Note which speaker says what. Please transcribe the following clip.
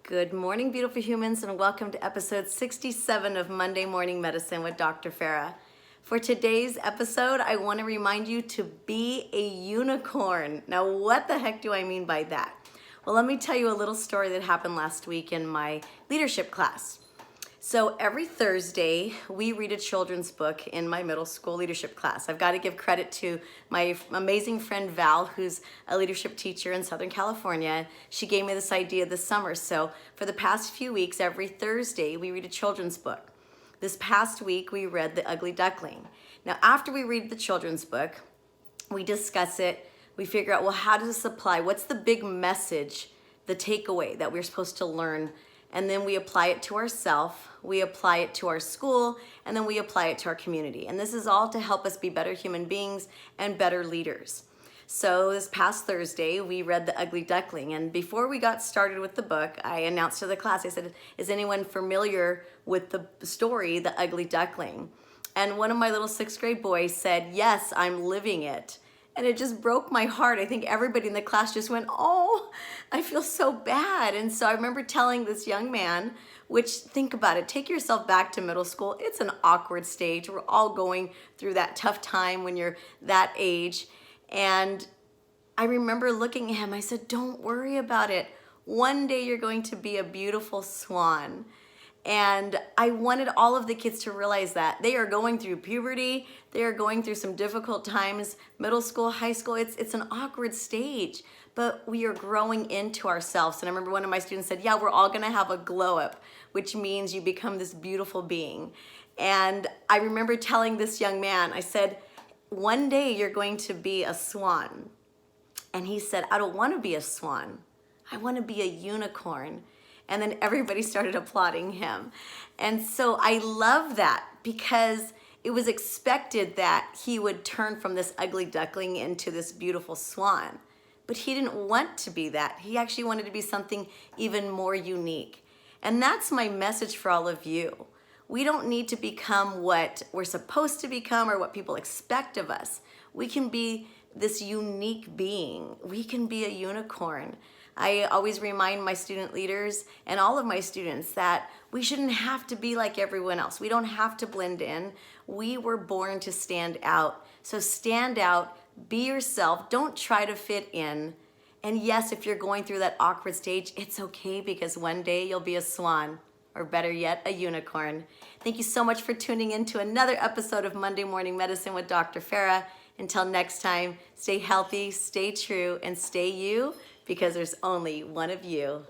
Speaker 1: Good morning, beautiful humans, and welcome to episode 67 of Monday Morning Medicine with Dr. Farah. For today's episode, I want to remind you to be a unicorn. Now, what the heck do I mean by that? Well, let me tell you a little story that happened last week in my leadership class. So every Thursday, we read a children's book in my middle school leadership class. I've got to give credit to my amazing friend Val, who's a leadership teacher in Southern California. She gave me this idea this summer. So for the past few weeks, every Thursday, we read a children's book. This past week, we read The Ugly Duckling. Now, after we read the children's book, we discuss it. We figure out, well, how does this apply? What's the big message, the takeaway that we're supposed to learn? And then we apply it to ourselves, we apply it to our school, and then we apply it to our community. And this is all to help us be better human beings and better leaders. So this past Thursday, we read The Ugly Duckling. And before we got started with the book, I announced to the class, I said, is anyone familiar with the story, The Ugly Duckling? And one of my little 6th grade boys said, yes, I'm living it. And it just broke my heart. I think everybody in the class just went, oh, I feel so bad. And so I remember telling this young man, which, think about it, take yourself back to middle school. It's an awkward stage. We're all going through that tough time when you're that age. And I remember looking at him, I said, don't worry about it. One day you're going to be a beautiful swan. And I wanted all of the kids to realize that they are going through puberty, they are going through some difficult times, middle school, high school, it's an awkward stage, but we are growing into ourselves. And I remember one of my students said, yeah, we're all gonna have a glow up, which means you become this beautiful being. And I remember telling this young man, I said, one day you're going to be a swan. And he said, I don't wanna be a swan, I wanna be a unicorn. And then everybody started applauding him. And so I love that because it was expected that he would turn from this ugly duckling into this beautiful swan. But he didn't want to be that. He actually wanted to be something even more unique. And that's my message for all of you. We don't need to become what we're supposed to become or what people expect of us. We can be this unique being. We can be a unicorn. I always remind my student leaders and all of my students that we shouldn't have to be like everyone else. We don't have to blend in. We were born to stand out. So stand out, be yourself, don't try to fit in. And yes, if you're going through that awkward stage, it's okay because one day you'll be a swan, or better yet, a unicorn. Thank you so much for tuning in to another episode of Monday Morning Medicine with Dr. Farah. Until next time, stay healthy, stay true, and stay you, because there's only one of you.